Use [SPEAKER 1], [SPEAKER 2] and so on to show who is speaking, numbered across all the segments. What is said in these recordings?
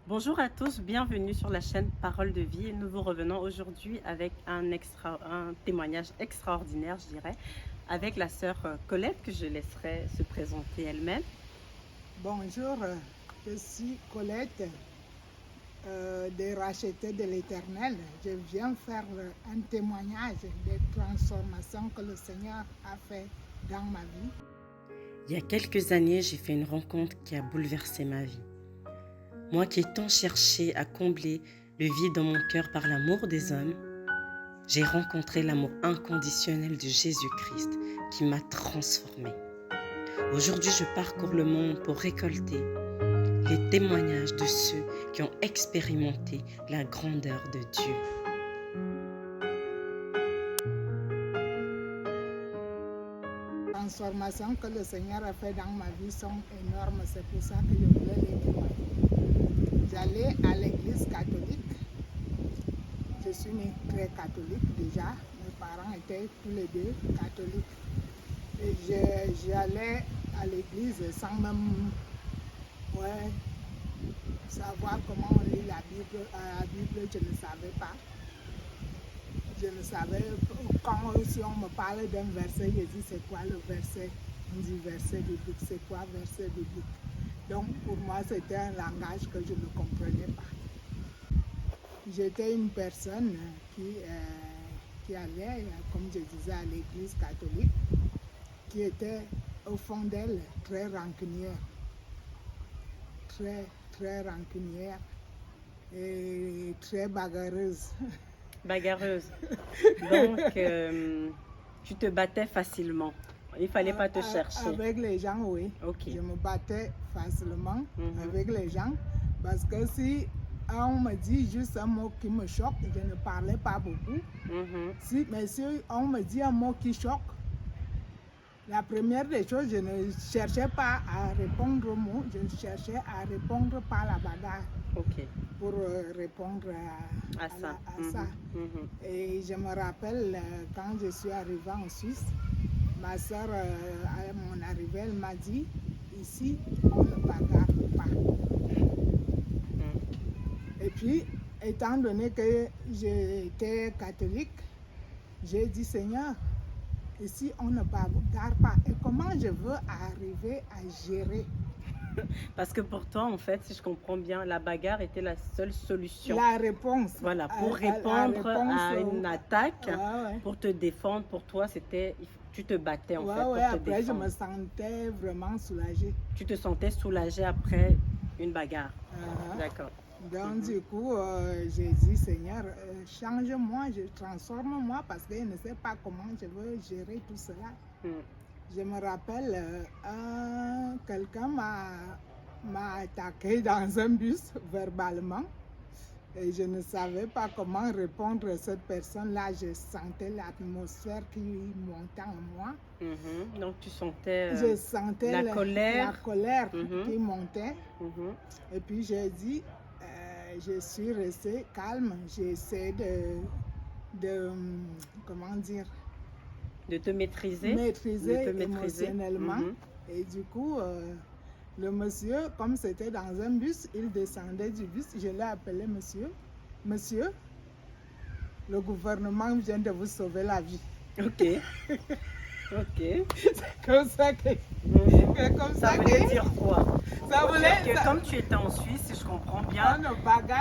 [SPEAKER 1] Bonjour à tous, bienvenue sur la chaîne Parole de Vie. Et nous vous revenons aujourd'hui avec un témoignage extraordinaire, je dirais, avec la sœur Colette, que je laisserai se présenter elle-même.
[SPEAKER 2] Bonjour, je suis Colette des rachetés de l'Éternel. Je viens faire un témoignage des transformations que le Seigneur a fait dans ma vie.
[SPEAKER 1] Il y a quelques années, j'ai fait une rencontre qui a bouleversé ma vie. Moi qui ai tant cherché à combler le vide dans mon cœur par l'amour des hommes, j'ai rencontré l'amour inconditionnel de Jésus-Christ qui m'a transformée. Aujourd'hui, je parcours le monde pour récolter les témoignages de ceux qui ont expérimenté la grandeur de Dieu.
[SPEAKER 2] Les transformations que le Seigneur a fait dans ma vie sont énormes, c'est pour ça que je voulais les témoigner. J'allais à l'église catholique. Je suis née très catholique déjà. Mes parents étaient tous les deux catholiques. Et j'allais à l'église sans même savoir comment on lit la Bible. La Bible, je ne savais pas. Je ne savais quand si on me parle d'un verset, je dis c'est quoi le verset? On dit verset biblique, c'est quoi verset biblique? Donc pour moi c'était un langage que je ne comprenais pas. J'étais une personne qui allait, comme je disais, à l'église catholique, qui était au fond d'elle très rancunière, très rancunière et très bagarreuse.
[SPEAKER 1] Bagarreuse. Donc, tu te battais facilement. Il ne fallait pas te chercher.
[SPEAKER 2] Avec les gens, oui.
[SPEAKER 1] Okay.
[SPEAKER 2] Je me battais facilement avec les gens parce que si on me dit juste un mot qui me choque, je ne parlais pas beaucoup. Mais si on me dit un mot qui choque, la première des choses, je ne cherchais pas à répondre au mot, je cherchais à répondre par la bagarre.
[SPEAKER 1] Okay.
[SPEAKER 2] Pour répondre à ça. Et je me rappelle quand je suis arrivée en Suisse, ma soeur, à mon arrivée, elle m'a dit, ici, on ne bagarre pas. Et puis, étant donné que j'étais catholique, j'ai dit, Seigneur, ici, on ne bagarre pas. Et comment je veux arriver à gérer?
[SPEAKER 1] Parce que pour toi, en fait, si je comprends bien, la bagarre était la seule solution.
[SPEAKER 2] La réponse.
[SPEAKER 1] Voilà, pour répondre à une attaque,
[SPEAKER 2] ouais.
[SPEAKER 1] pour te défendre, pour toi, c'était, tu te battais en fait pour te
[SPEAKER 2] après,
[SPEAKER 1] défendre.
[SPEAKER 2] je me sentais vraiment soulagée.
[SPEAKER 1] Tu te sentais soulagée après une bagarre. D'accord.
[SPEAKER 2] Donc, du coup, j'ai dit, Seigneur, change-moi, transforme-moi parce que je ne sais pas comment je veux gérer tout cela. Je me rappelle, quelqu'un m'a attaqué dans un bus verbalement et je ne savais pas comment répondre à cette personne-là. Je sentais l'atmosphère qui montait en moi.
[SPEAKER 1] Donc tu sentais
[SPEAKER 2] je sentais
[SPEAKER 1] la colère
[SPEAKER 2] qui montait. Et puis j'ai dit, je suis restée calme, j'ai essayé de comment dire,
[SPEAKER 1] de te maîtriser,
[SPEAKER 2] émotionnellement. Et du coup, le monsieur, comme c'était dans un bus, il descendait du bus, je l'ai appelé monsieur, le gouvernement vient de vous sauver la vie.
[SPEAKER 1] Ok. Ok.
[SPEAKER 2] C'est comme ça que...
[SPEAKER 1] ça voulait dire quoi?
[SPEAKER 2] Ça voulait
[SPEAKER 1] dire que comme tu étais en Suisse, si je comprends bien,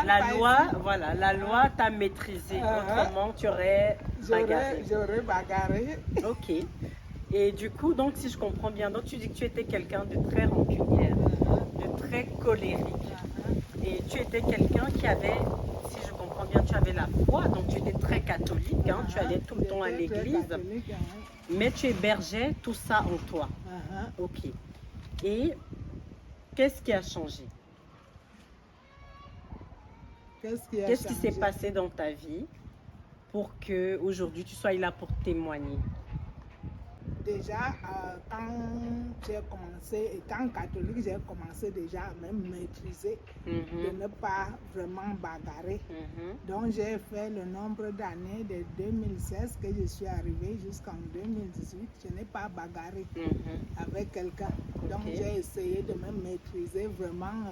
[SPEAKER 2] la
[SPEAKER 1] loi t'a maîtrisé. Autrement, tu aurais bagarré.
[SPEAKER 2] J'aurais bagarré.
[SPEAKER 1] Ok. Et du coup, donc si je comprends bien, donc tu dis que tu étais quelqu'un de très rancunière, de très colérique. Et tu étais quelqu'un qui avait, si je comprends bien, tu avais la foi, donc tu étais très catholique, tu allais tout le temps à l'église, mais tu hébergeais tout ça en toi. Ok. Et qu'est-ce qui a changé? Qu'est-ce qui s'est passé dans ta vie pour que aujourd'hui tu sois là pour témoigner?
[SPEAKER 2] Déjà, quand j'ai commencé, étant catholique, j'ai commencé déjà à me maîtriser, de ne pas vraiment bagarrer. Donc j'ai fait le nombre d'années de 2016 que je suis arrivée jusqu'en 2018, je n'ai pas bagarré avec quelqu'un. Donc j'ai essayé de me maîtriser vraiment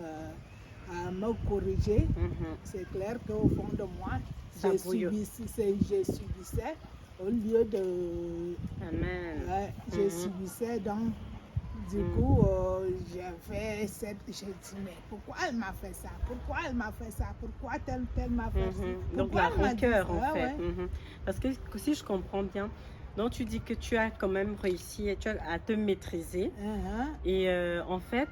[SPEAKER 2] à me corriger.
[SPEAKER 1] Mhm.
[SPEAKER 2] C'est clair qu'au fond de moi,
[SPEAKER 1] Ça bouillonne.
[SPEAKER 2] je subissais au lieu de...
[SPEAKER 1] Amen.
[SPEAKER 2] Ouais, je
[SPEAKER 1] Mhm.
[SPEAKER 2] subissais donc. Du
[SPEAKER 1] Mhm.
[SPEAKER 2] coup, j'ai dit, mais pourquoi elle m'a fait ça? Pourquoi elle m'a fait ça? Pourquoi tel m'a fait ça?
[SPEAKER 1] Mhm. Donc
[SPEAKER 2] Pourquoi
[SPEAKER 1] la
[SPEAKER 2] elle m'a dit
[SPEAKER 1] rancœur
[SPEAKER 2] ça?
[SPEAKER 1] en fait.
[SPEAKER 2] Ouais.
[SPEAKER 1] Mhm. Parce que si je comprends bien, donc tu dis que tu as quand même réussi à te maîtriser
[SPEAKER 2] Uh-huh.
[SPEAKER 1] et en fait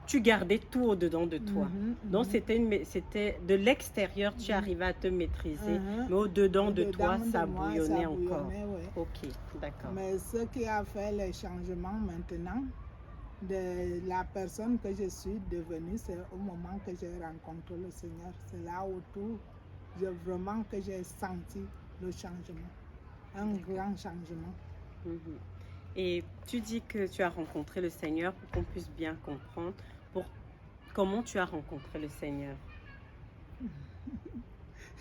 [SPEAKER 1] tu gardais tout au-dedans de toi. Donc
[SPEAKER 2] Mhm.
[SPEAKER 1] c'était de l'extérieur tu
[SPEAKER 2] Mhm.
[SPEAKER 1] arrivais à te maîtriser,
[SPEAKER 2] Uh-huh.
[SPEAKER 1] mais au-dedans de toi
[SPEAKER 2] Au-dedans de
[SPEAKER 1] ça
[SPEAKER 2] moi,
[SPEAKER 1] bouillonnait
[SPEAKER 2] ça
[SPEAKER 1] encore.
[SPEAKER 2] bouillonnait, ouais.
[SPEAKER 1] Ok, d'accord.
[SPEAKER 2] Mais ce qui a fait le changement maintenant de la personne que je suis devenue, c'est au moment que j'ai rencontré le Seigneur. C'est là où vraiment que j'ai senti le changement, un grand changement.
[SPEAKER 1] Mhm. Et tu dis que tu as rencontré le Seigneur pour qu'on puisse bien comprendre comment tu as rencontré le Seigneur.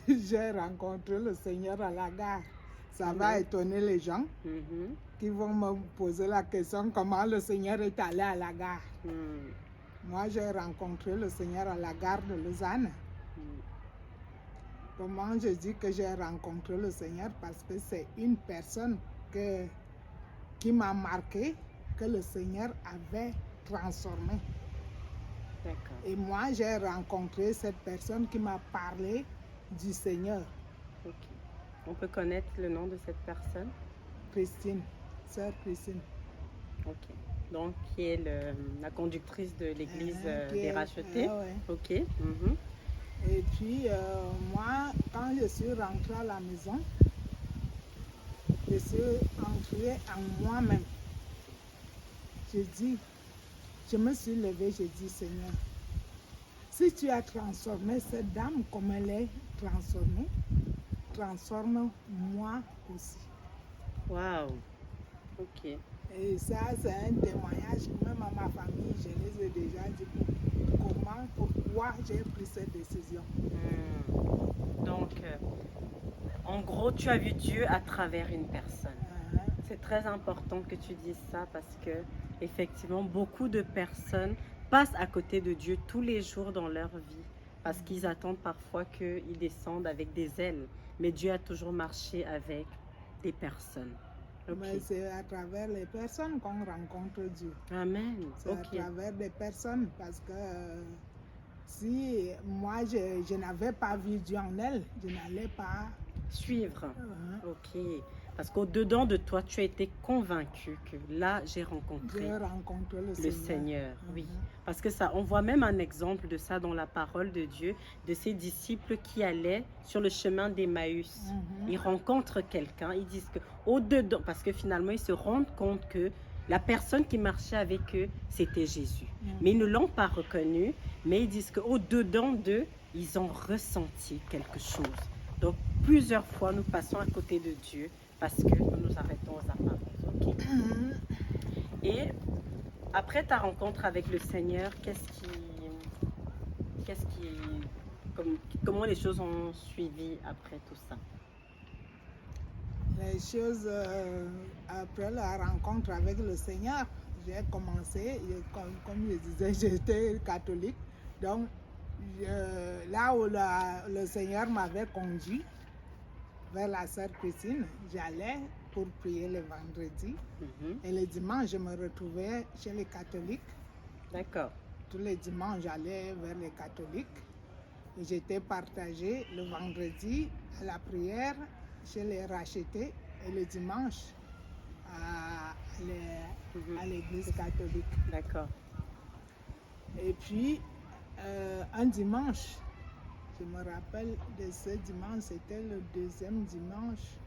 [SPEAKER 2] J'ai rencontré le Seigneur à la gare. Ça va étonner les gens
[SPEAKER 1] Mhm.
[SPEAKER 2] qui vont me poser la question comment le Seigneur est allé à la gare.
[SPEAKER 1] Mhm.
[SPEAKER 2] Moi, j'ai rencontré le Seigneur à la gare de Lausanne.
[SPEAKER 1] Mhm.
[SPEAKER 2] Comment je dis que j'ai rencontré le Seigneur? Parce que c'est une personne qui m'a marqué, que le Seigneur avait transformé.
[SPEAKER 1] D'accord.
[SPEAKER 2] Et moi, j'ai rencontré cette personne qui m'a parlé du Seigneur.
[SPEAKER 1] Ok. On peut connaître le nom de cette personne?
[SPEAKER 2] Christine, sœur Christine.
[SPEAKER 1] Ok. Donc, qui est la conductrice de l'église des Rachetés.
[SPEAKER 2] Ouais.
[SPEAKER 1] Ok. Mhm.
[SPEAKER 2] Et puis, moi, quand je suis rentrée à la maison, je suis entrée en moi-même. Je me suis levée, j'ai dit, Seigneur, si tu as transformé cette dame comme elle est transformée, transforme-moi aussi.
[SPEAKER 1] Wow. Ok.
[SPEAKER 2] Et ça, c'est un témoignage, même à ma famille, je les ai déjà dit pourquoi j'ai pris cette décision.
[SPEAKER 1] Donc, en gros, tu as vu Dieu à travers une personne. C'est très important que tu dises ça parce que, effectivement, beaucoup de personnes passent à côté de Dieu tous les jours dans leur vie parce qu'ils attendent parfois qu'il descende avec des ailes. Mais Dieu a toujours marché avec des personnes. Okay.
[SPEAKER 2] Mais c'est à travers les personnes qu'on rencontre Dieu.
[SPEAKER 1] Amen.
[SPEAKER 2] C'est à travers des personnes parce que si moi je n'avais pas vu Dieu en elle, je n'allais pas
[SPEAKER 1] suivre. Ok. Parce qu'au-dedans de toi, tu as été convaincu que là, j'ai rencontré le Seigneur. Oui. Parce que ça, on voit même un exemple de ça dans la parole de Dieu, de ces disciples qui allaient sur le chemin d'Emmaüs. Ils rencontrent quelqu'un, ils disent que au-dedans, parce que finalement, ils se rendent compte que la personne qui marchait avec eux, c'était Jésus. Mais ils ne l'ont pas reconnu, mais ils disent qu'au-dedans d'eux, ils ont ressenti quelque chose. Donc, plusieurs fois, nous passons à côté de Dieu parce que nous nous arrêtons aux apparences. Okay. Et après ta rencontre avec le Seigneur, comment les choses ont suivi après tout ça?
[SPEAKER 2] Les choses, après la rencontre avec le Seigneur, j'ai commencé, comme je disais, j'étais catholique. Donc, là où le Seigneur m'avait conduit vers la sœur Christine, j'allais pour prier le vendredi. Et le dimanche, je me retrouvais chez les catholiques.
[SPEAKER 1] D'accord.
[SPEAKER 2] Tous les dimanches, j'allais vers les catholiques. Et j'étais partagée le vendredi à la prière chez les rachetés et le dimanche à l'église catholique.
[SPEAKER 1] D'accord.
[SPEAKER 2] Et puis, un dimanche, je me rappelle de ce dimanche, c'était le deuxième dimanche,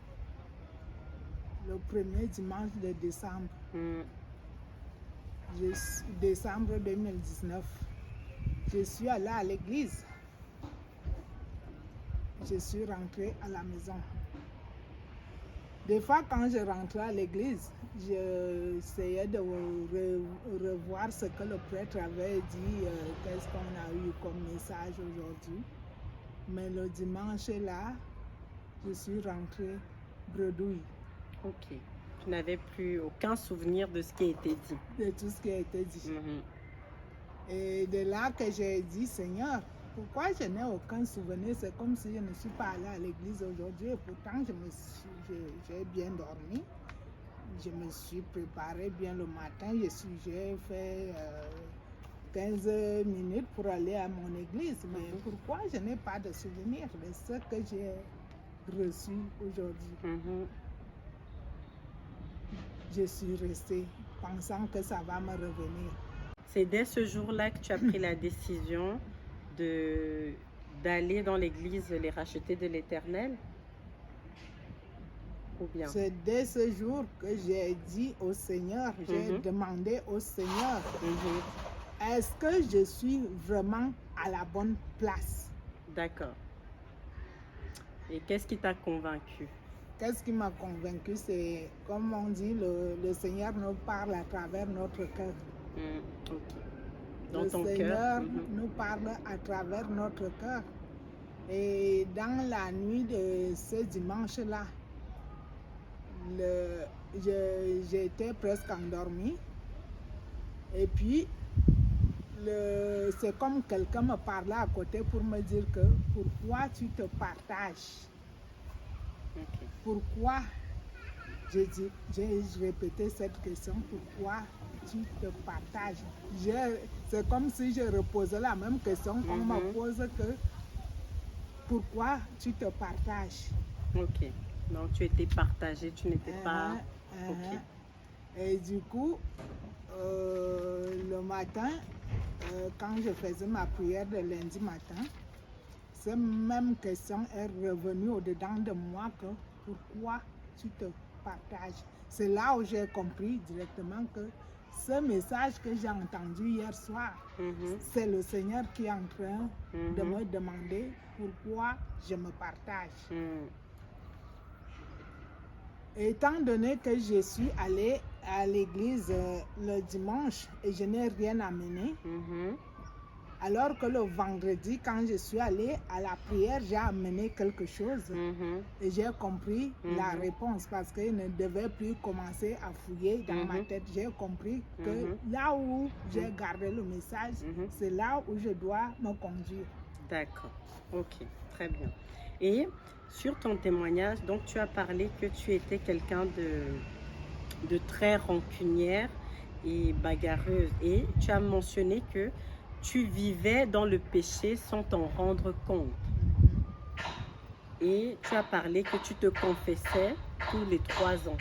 [SPEAKER 2] le premier dimanche de décembre. Décembre 2019. Je suis allée à l'église. Je suis rentrée à la maison. Des fois, quand je rentrais à l'église, j'essayais de revoir ce que le prêtre avait dit, qu'est-ce qu'on a eu comme message aujourd'hui. Mais le dimanche là, je suis rentrée bredouille.
[SPEAKER 1] Ok. Tu n'avais plus aucun souvenir de ce qui a été dit.
[SPEAKER 2] De tout ce qui a été dit. Et de là que j'ai dit, Seigneur, pourquoi je n'ai aucun souvenir? C'est comme si je ne suis pas allée à l'église aujourd'hui. Et pourtant, j'ai bien dormi. Je me suis préparée bien le matin. J'ai fait 15 minutes pour aller à mon église. Mais pourquoi je n'ai pas de souvenir de ce que j'ai reçu aujourd'hui? Je suis restée pensant que ça va me revenir.
[SPEAKER 1] C'est dès ce jour-là que tu as pris la décision d'aller dans l'église les rachetés de l'Éternel? Ou bien?
[SPEAKER 2] C'est dès ce jour que j'ai dit au Seigneur, j'ai demandé au Seigneur, est-ce que je suis vraiment à la bonne place?
[SPEAKER 1] D'accord. Et qu'est-ce qui t'a convaincu?
[SPEAKER 2] Qu'est-ce qui m'a convaincu? C'est, comme on dit, le Seigneur nous parle à travers notre cœur.
[SPEAKER 1] Dans ton
[SPEAKER 2] Seigneur nous parle à travers notre cœur. Et dans la nuit de ce dimanche-là, j'étais presque endormie. Et puis, c'est comme quelqu'un me parlait à côté pour me dire que pourquoi tu te partages? Pourquoi? J'ai répété cette question, pourquoi tu te partages? C'est comme si je reposais la même question qu'on me pose que pourquoi tu te partages?
[SPEAKER 1] Ok, donc tu étais partagé, tu n'étais pas...
[SPEAKER 2] Et du coup, le matin, quand je faisais ma prière de lundi matin, cette même question est revenue au-dedans de moi que pourquoi tu te partages? C'est là où j'ai compris directement que ce message que j'ai entendu hier soir, c'est le Seigneur qui est en train de me demander pourquoi je me partage. Étant donné que je suis allée à l'église le dimanche et je n'ai rien amené, alors que le vendredi, quand je suis allée à la prière, j'ai amené quelque chose et j'ai compris la réponse parce que je ne devais plus commencer à fouiller dans ma tête. J'ai compris que là où j'ai gardé le message, c'est là où je dois me conduire.
[SPEAKER 1] D'accord, ok, très bien. Et sur ton témoignage, donc tu as parlé que tu étais quelqu'un de très rancunière et bagarreuse. Et tu as mentionné que tu vivais dans le péché sans t'en rendre compte. Et tu as parlé que tu te confessais tous les 3 ans.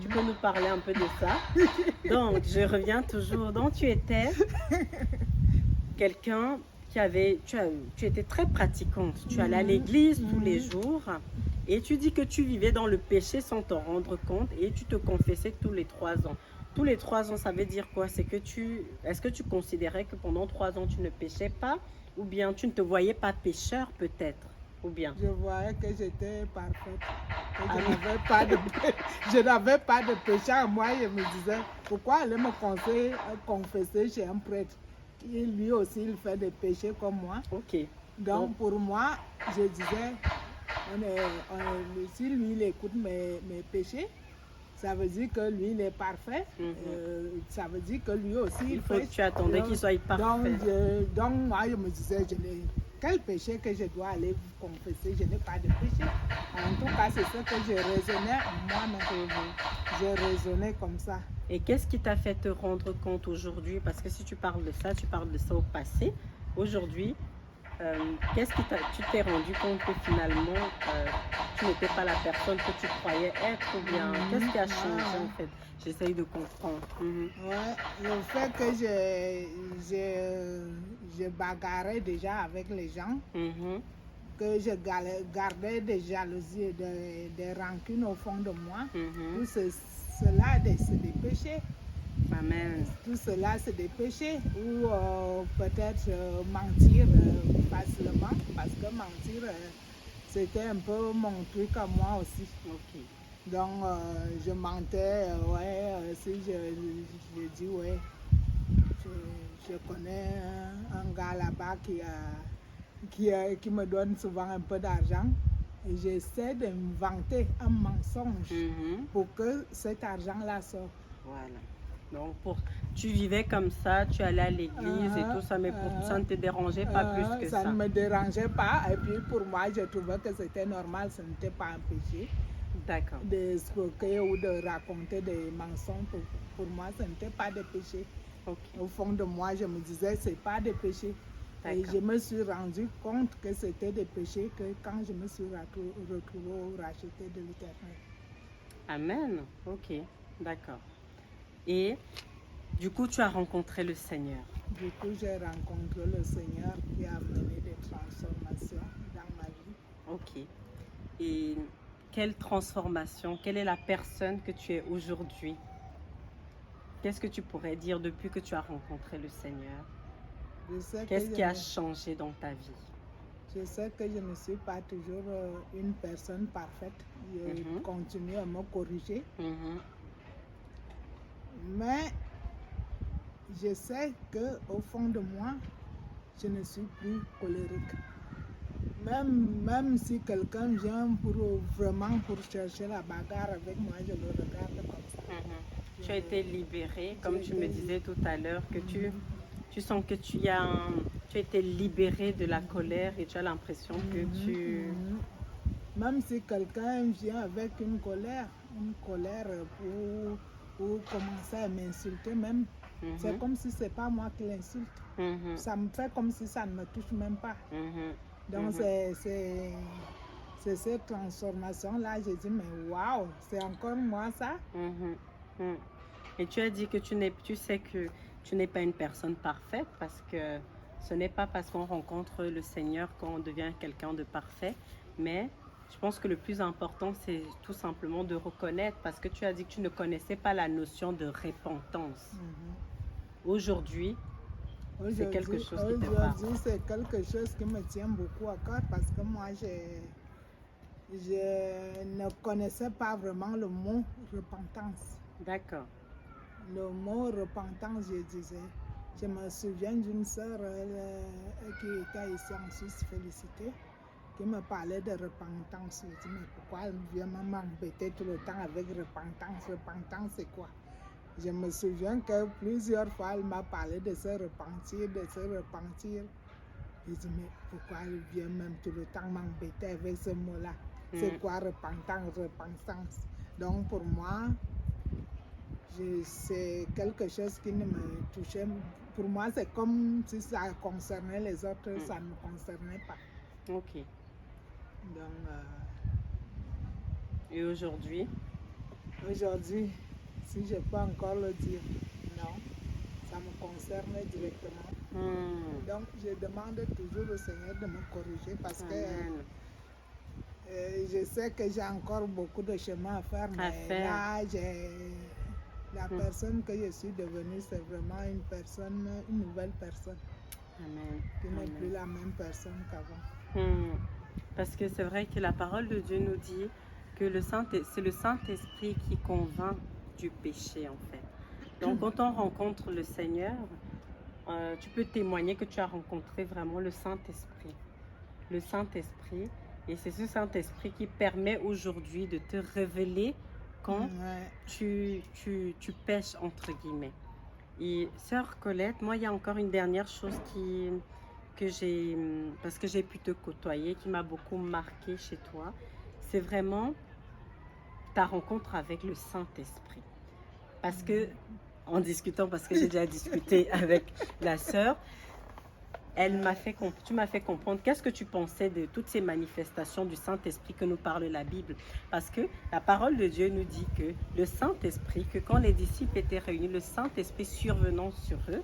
[SPEAKER 1] Tu peux nous parler un peu de ça? Donc, je reviens toujours. Donc, tu étais quelqu'un qui avait... Tu étais très pratiquante. Tu allais à l'église tous les jours. Et tu dis que tu vivais dans le péché sans t'en rendre compte. Et tu te confessais tous les 3 ans. Tous les 3 ans, ça veut dire quoi? C'est que est-ce que tu considérais que pendant 3 ans, tu ne péchais pas? Ou bien tu ne te voyais pas pécheur peut-être? Ou bien?
[SPEAKER 2] Je voyais que j'étais parfaite. Je n'avais pas de péché à moi. Je me disais, pourquoi aller me confesser chez un prêtre? Lui aussi, il fait des péchés comme moi.
[SPEAKER 1] Ok.
[SPEAKER 2] Donc pour moi, je disais, si lui, il écoute mes péchés, ça veut dire que lui, il est parfait. Ça veut dire que lui aussi, il fait.
[SPEAKER 1] Tu attendais qu'il soit parfait.
[SPEAKER 2] Donc, moi, je me disais, quel péché que je dois aller vous confesser? Je n'ai pas de péché. En tout cas, c'est ce que je raisonnais moi-même. Je raisonnais comme ça.
[SPEAKER 1] Et qu'est-ce qui t'a fait te rendre compte aujourd'hui? Parce que si tu parles de ça, tu parles de ça au passé. Aujourd'hui, qu'est-ce que tu t'es rendu compte que finalement tu n'étais pas la personne que tu croyais être, ou bien qu'est-ce qui a changé en fait? J'essaye de comprendre.
[SPEAKER 2] Ouais, le fait que je bagarrais déjà avec les gens, que je gardais des jalousies et des rancunes au fond de moi, tout cela c'est des péchés.
[SPEAKER 1] Amen.
[SPEAKER 2] Tout cela, c'est des péchés. Ou peut-être mentir facilement, parce que mentir, c'était un peu mon truc à moi aussi. Donc, je mentais, si je dis, je connais un gars là-bas qui me donne souvent un peu d'argent. Et j'essaie de m'inventer un mensonge pour que cet argent-là sorte.
[SPEAKER 1] Voilà. Donc, tu vivais comme ça, tu allais à l'église et tout ça, mais ça ne te dérangeait pas plus que ça.
[SPEAKER 2] Ça ne me dérangeait pas. Et puis, pour moi, je trouvais que c'était normal, ce n'était pas un péché.
[SPEAKER 1] D'accord.
[SPEAKER 2] De escroquer ou de raconter des mensonges, pour moi, ce n'était pas des péchés.
[SPEAKER 1] Okay.
[SPEAKER 2] Au fond de moi, je me disais, ce n'est pas des péchés. Et je me suis rendu compte que c'était des péchés que quand je me suis retrouvée au racheté de l'Éternel.
[SPEAKER 1] Amen. Ok, d'accord. Et du coup, tu as rencontré le Seigneur.
[SPEAKER 2] Du coup, j'ai rencontré le Seigneur qui a amené des transformations dans ma vie.
[SPEAKER 1] Ok. Et quelle transformation, quelle est la personne que tu es aujourd'hui? Qu'est-ce que tu pourrais dire depuis que tu as rencontré le Seigneur? Qu'est-ce qui a changé dans ta vie?
[SPEAKER 2] Je sais que je ne suis pas toujours une personne parfaite. Je continue à me corriger. Mais je sais qu'au fond de moi, je ne suis plus colérique. Même si quelqu'un vient vraiment pour chercher la bagarre avec moi, je le regarde comme ça.
[SPEAKER 1] Tu as été libérée, comme tu me disais tout à l'heure, que tu sens que tu as été libérée de la colère et tu as l'impression que tu...
[SPEAKER 2] Même si quelqu'un vient avec une colère pour commencer à m'insulter même, c'est comme si ce n'est pas moi qui l'insulte. Ça me fait comme si ça ne me touche même pas. Donc c'est cette transformation-là, j'ai dit, mais waouh, c'est encore moi ça.
[SPEAKER 1] Et tu as dit que tu sais que tu n'es pas une personne parfaite, parce que ce n'est pas parce qu'on rencontre le Seigneur qu'on devient quelqu'un de parfait, mais je pense que le plus important, c'est tout simplement de reconnaître, parce que tu as dit que tu ne connaissais pas la notion de repentance. Aujourd'hui, c'est quelque chose qui te parle.
[SPEAKER 2] Aujourd'hui, c'est quelque chose qui me tient beaucoup à cœur, parce que moi, je ne connaissais pas vraiment le mot repentance.
[SPEAKER 1] D'accord.
[SPEAKER 2] Le mot repentance, je disais. Je me souviens d'une sœur qui était ici en Suisse, Félicité, qui me parlait de repentance. Je me dis, mais pourquoi elle vient m'embêter tout le temps avec repentance? Repentance, c'est quoi? Je me souviens que plusieurs fois, elle m'a parlé de se repentir, de se repentir. Je dis, mais pourquoi elle vient même tout le temps m'embêter avec ce mot-là? C'est quoi repentance, repentance? Donc pour moi, c'est quelque chose qui ne me touchait. Pour moi, c'est comme si ça concernait les autres, ça ne me concernait pas.
[SPEAKER 1] Ok.
[SPEAKER 2] Donc,
[SPEAKER 1] et aujourd'hui?
[SPEAKER 2] Aujourd'hui, si je peux encore le dire, non, ça me concerne directement. Donc, je demande toujours au Seigneur de me corriger, parce que je sais que j'ai encore beaucoup de chemin à faire, mais là, la personne que je suis devenue, c'est vraiment une nouvelle personne.
[SPEAKER 1] Amen.
[SPEAKER 2] Qui n'est plus la même personne qu'avant.
[SPEAKER 1] Parce que c'est vrai que la parole de Dieu nous dit que c'est le Saint-Esprit qui convainc du péché, en fait. Donc, quand on rencontre le Seigneur, tu peux témoigner que tu as rencontré vraiment le Saint-Esprit. Le Saint-Esprit. Et c'est ce Saint-Esprit qui permet aujourd'hui de te révéler quand tu pêches, entre guillemets. Et sœur Colette, moi, il y a encore une dernière chose parce que j'ai pu te côtoyer, qui m'a beaucoup marqué chez toi. C'est vraiment ta rencontre avec le Saint-Esprit. Parce que, en discutant, parce que j'ai déjà discuté avec la sœur, tu m'as fait comprendre qu'est-ce que tu pensais de toutes ces manifestations du Saint-Esprit que nous parle la Bible. Parce que la parole de Dieu nous dit que le Saint-Esprit, que quand les disciples étaient réunis, le Saint-Esprit survenant sur eux,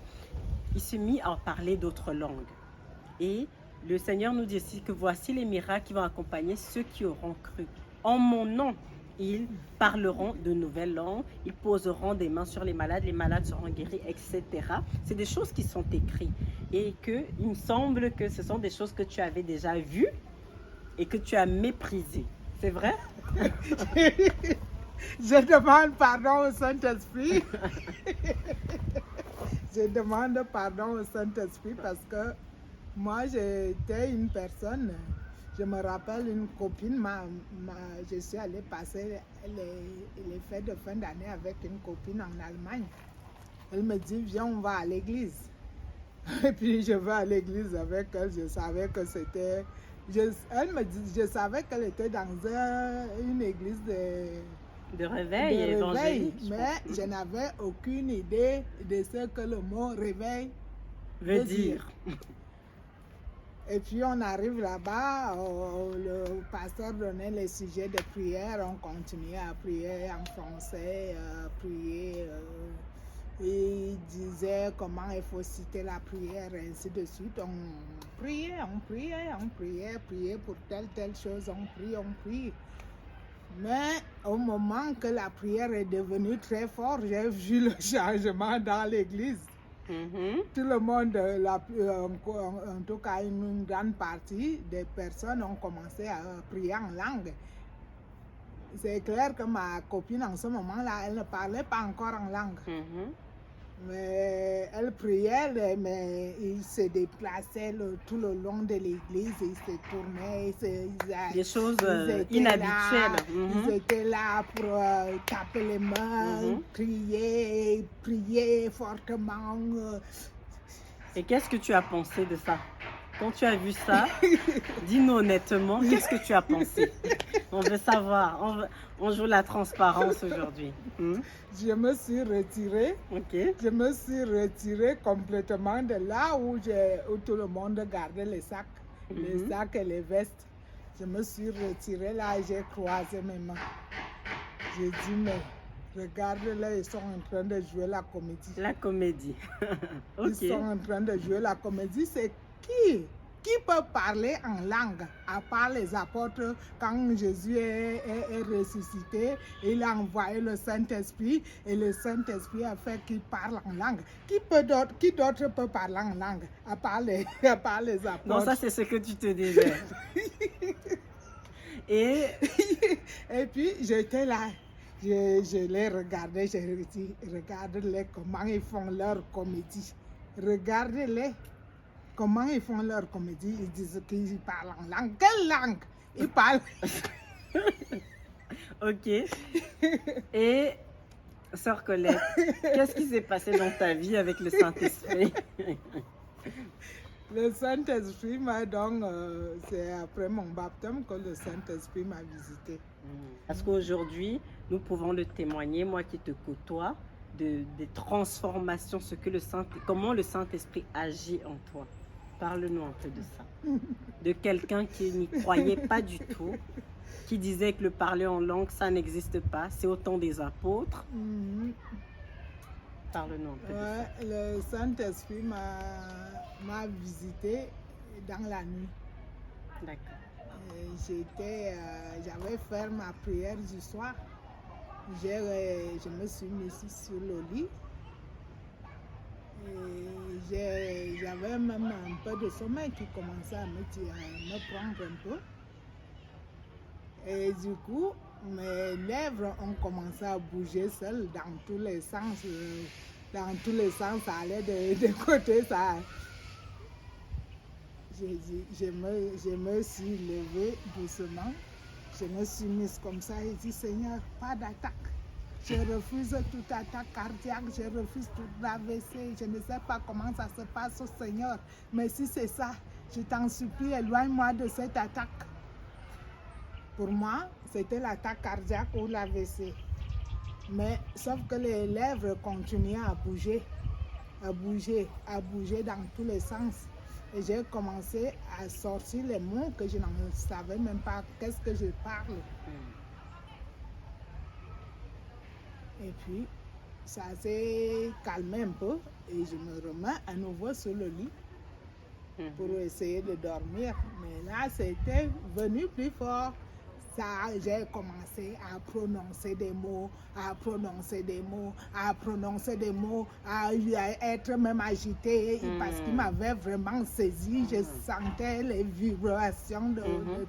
[SPEAKER 1] il se mit à parler d'autres langues. Et le Seigneur nous dit aussi que voici les miracles qui vont accompagner ceux qui auront cru. En mon nom, ils parleront de nouvelles langues, ils poseront des mains sur les malades seront guéris, etc. C'est des choses qui sont écrites. Et il me semble que ce sont des choses que tu avais déjà vues et que tu as méprisées. C'est vrai?
[SPEAKER 2] Je demande pardon au Saint-Esprit. Je demande pardon au Saint-Esprit, parce que moi, j'étais une personne. Je me rappelle une copine, je suis allée passer les fêtes de fin d'année avec une copine en Allemagne. Elle me dit, viens, on va à l'église. Et puis je vais à l'église avec elle. Je savais que c'était... elle me dit, je savais qu'elle était dans une église
[SPEAKER 1] de réveil évangélique.
[SPEAKER 2] Mais je n'avais aucune idée de ce que le mot réveil
[SPEAKER 1] veut dire.
[SPEAKER 2] Et puis on arrive là-bas, le pasteur donnait les sujets de prière, on continuait à prier en français, prier. Il disait comment il faut citer la prière, et ainsi de suite. On priait pour telle chose, on prie. Mais au moment que la prière est devenue très forte, j'ai vu le changement dans l'église. Tout le monde, en tout cas une grande partie des personnes ont commencé à prier en langue. C'est clair que ma copine en ce moment-là, elle ne parlait pas encore en langue. Mais elle priait, mais il se déplaçait tout le long de l'église, il se tournait,
[SPEAKER 1] des choses inhabituelles.
[SPEAKER 2] Ils étaient là pour taper les mains, prier fortement.
[SPEAKER 1] Et qu'est-ce que tu as pensé de ça? Quand tu as vu ça, dis-nous honnêtement, qu'est-ce que tu as pensé? On veut savoir, on joue la transparence aujourd'hui.
[SPEAKER 2] Je me suis retirée. Je me suis retirée complètement de là où tout le monde gardait les sacs, les sacs et les vestes. Je me suis retirée là et j'ai croisé mes mains. J'ai dit, mais regarde-les, ils sont en train de jouer la comédie.
[SPEAKER 1] La comédie.
[SPEAKER 2] Ils sont en train de jouer la comédie. C'est qui peut parler en langue, à part les apôtres, quand Jésus est ressuscité, il a envoyé le Saint-Esprit et le Saint-Esprit a fait qu'il parle en langue. Qui d'autre peut parler en langue, à part les apôtres?
[SPEAKER 1] Non, ça c'est ce que tu te disais. Et
[SPEAKER 2] puis j'étais là, je les regardais, j'ai dit, regarde-les comment ils font leur comédie. Regardez-les. Comment ils font leur comédie? Ils disent qu'ils parlent en langue. Quelle langue ils parlent?
[SPEAKER 1] Ok. Et, sœur Colette, qu'est-ce qui s'est passé dans ta vie avec le Saint-Esprit?
[SPEAKER 2] Le Saint-Esprit m'a donc... c'est après mon baptême que le Saint-Esprit m'a visité.
[SPEAKER 1] Parce qu'aujourd'hui, nous pouvons le témoigner, moi qui te côtoie, des transformations, comment le Saint-Esprit agit en toi. Parle-nous un peu de ça. De quelqu'un qui n'y croyait pas du tout, qui disait que le parler en langue, ça n'existe pas, c'est au temps des apôtres. Parle-nous un peu de ça.
[SPEAKER 2] Le Saint-Esprit m'a visité dans la nuit.
[SPEAKER 1] D'accord.
[SPEAKER 2] J'avais fait ma prière du soir. Je me suis mise sur le lit. J'avais même un peu de sommeil qui commençait à me prendre un peu. Et du coup, mes lèvres ont commencé à bouger seules dans tous les sens. Dans tous les sens, ça allait de côté. Je me suis levée doucement. Je me suis mise comme ça et dit, Seigneur, pas d'attaque. Je refuse toute attaque cardiaque, je refuse toute AVC. Je ne sais pas comment ça se passe au Seigneur. Mais si c'est ça, je t'en supplie, éloigne-moi de cette attaque. Pour moi, c'était l'attaque cardiaque ou l'AVC. Mais sauf que les lèvres continuaient à bouger dans tous les sens. Et j'ai commencé à sortir les mots que je ne savais même pas qu'est-ce que je parle. Et puis, ça s'est calmé un peu et je me remets à nouveau sur le lit pour essayer de dormir. Mais là, c'était venu plus fort. J'ai commencé à prononcer des mots, à être même agitée parce qu'il m'avait vraiment saisi. Je sentais les vibrations de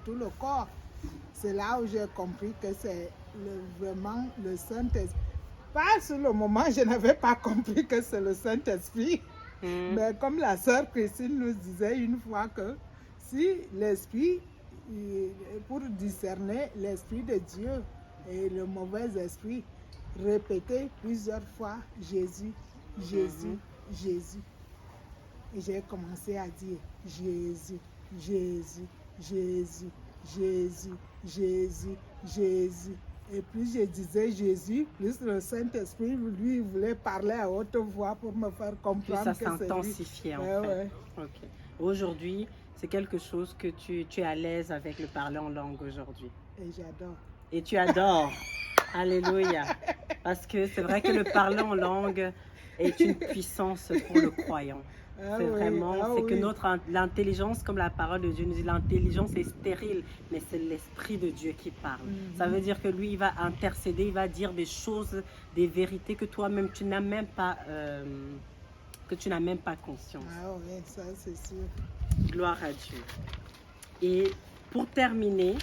[SPEAKER 2] tout le corps. C'est là où j'ai compris que c'est vraiment le Saint-Esprit. Pas sur le moment, je n'avais pas compris que c'est le Saint-Esprit. Mais comme la sœur Christine nous disait une fois que si l'Esprit, pour discerner l'Esprit de Dieu et le mauvais esprit, répéter plusieurs fois Jésus, Jésus, Jésus. Et j'ai commencé à dire Jésus, Jésus, Jésus, Jésus, Jésus, Jésus. Et plus je disais Jésus, plus le Saint-Esprit, lui, voulait parler à haute voix pour me faire comprendre
[SPEAKER 1] que ça
[SPEAKER 2] que c'est lui.
[SPEAKER 1] s'intensifiait en fait. Ok. Aujourd'hui, c'est quelque chose que tu es à l'aise avec le parler en langue aujourd'hui.
[SPEAKER 2] Et j'adore.
[SPEAKER 1] Et tu adores. Alléluia. Parce que c'est vrai que le parler en langue est une puissance pour le croyant. C'est vraiment, c'est que l'intelligence, comme la parole de Dieu nous dit, l'intelligence est stérile, mais c'est l'Esprit de Dieu qui parle. Ça veut dire que lui, il va intercéder, il va dire des choses, des vérités que toi-même, tu n'as même pas, conscience.
[SPEAKER 2] Ah oui, ça c'est sûr.
[SPEAKER 1] Gloire à Dieu. Et pour terminer,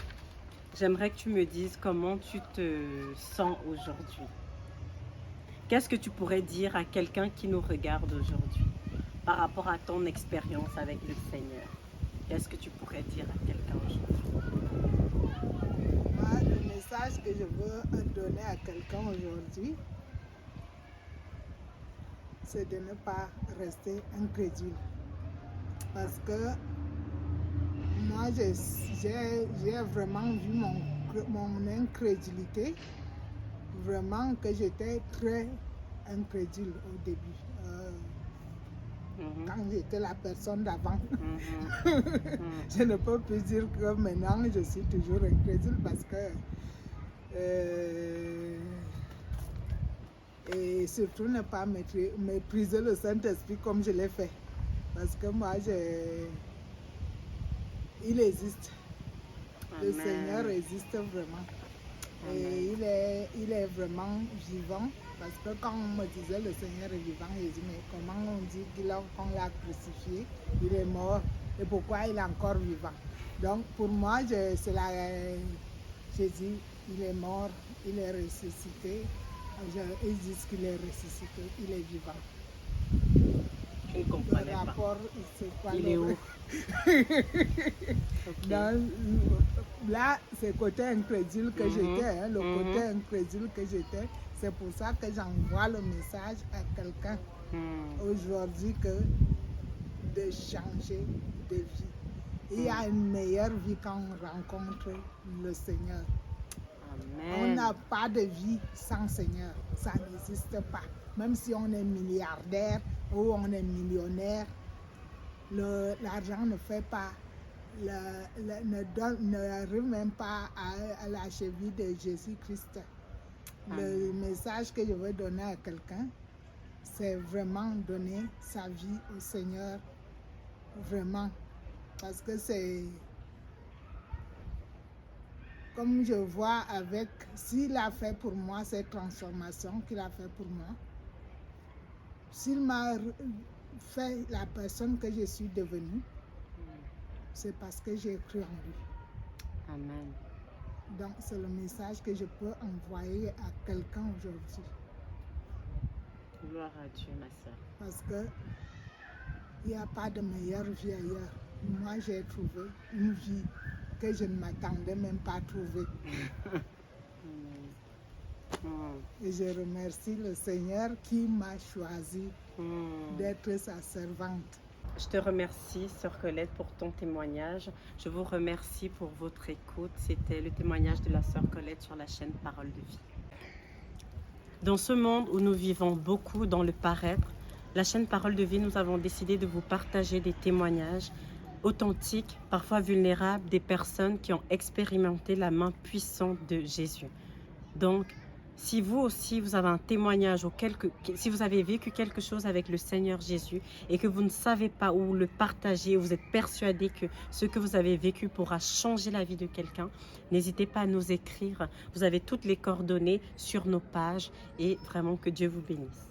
[SPEAKER 1] j'aimerais que tu me dises comment tu te sens aujourd'hui. Qu'est-ce que tu pourrais dire à quelqu'un qui nous regarde aujourd'hui par rapport à ton expérience avec le Seigneur? Qu'est-ce que tu pourrais dire à quelqu'un aujourd'hui?
[SPEAKER 2] Moi, le message que je veux donner à quelqu'un aujourd'hui, c'est de ne pas rester incrédule. Parce que moi, j'ai vraiment vu mon incrédulité, vraiment que j'étais très incrédule au début. Quand j'étais la personne d'avant. Je ne peux plus dire que maintenant je suis toujours incrédule parce que et surtout ne pas mépriser le Saint-Esprit comme je l'ai fait. Parce que moi, il existe. Amen. Le Seigneur existe vraiment. Amen. Et il est vraiment vivant. Parce que quand on me disait le Seigneur est vivant, j'ai dit, mais comment on dit qu'on l'a crucifié, il est mort, et pourquoi il est encore vivant? Donc pour moi, j'ai dit, il est mort, il est ressuscité. Ils disent qu'il est ressuscité, il est vivant.
[SPEAKER 1] Je ne comprenais pas. Il est où?
[SPEAKER 2] Donc, là, c'est le côté incrédule que j'étais, le côté incrédule que j'étais. C'est pour ça que j'envoie le message à quelqu'un aujourd'hui que de changer de vie. Il y a une meilleure vie quand on rencontre le Seigneur. Amen. On n'a pas de vie sans Seigneur. Ça n'existe pas. Même si on est milliardaire ou on est millionnaire, l'argent ne fait pas, n'arrive même pas à la cheville de Jésus-Christ. Le message que je veux donner à quelqu'un, c'est vraiment donner sa vie au Seigneur, vraiment. Parce que c'est, comme je vois avec, s'il a fait pour moi cette transformation qu'il a fait pour moi, s'il m'a fait la personne que je suis devenue, c'est parce que j'ai cru en lui.
[SPEAKER 1] Amen.
[SPEAKER 2] Donc, c'est le message que je peux envoyer à quelqu'un aujourd'hui.
[SPEAKER 1] Gloire à Dieu, ma soeur.
[SPEAKER 2] Parce que il n'y a pas de meilleure vie ailleurs. Moi, j'ai trouvé une vie que je ne m'attendais même pas à trouver. Et je remercie le Seigneur qui m'a choisi d'être sa servante.
[SPEAKER 1] Je te remercie, Sœur Colette, pour ton témoignage. Je vous remercie pour votre écoute. C'était le témoignage de la Sœur Colette sur la chaîne Parole de Vie. Dans ce monde où nous vivons beaucoup dans le paraître, la chaîne Parole de Vie, nous avons décidé de vous partager des témoignages authentiques, parfois vulnérables, des personnes qui ont expérimenté la main puissante de Jésus. Donc, si vous aussi, vous avez un témoignage ou si vous avez vécu quelque chose avec le Seigneur Jésus et que vous ne savez pas où le partager, vous êtes persuadé que ce que vous avez vécu pourra changer la vie de quelqu'un, n'hésitez pas à nous écrire. Vous avez toutes les coordonnées sur nos pages et vraiment que Dieu vous bénisse.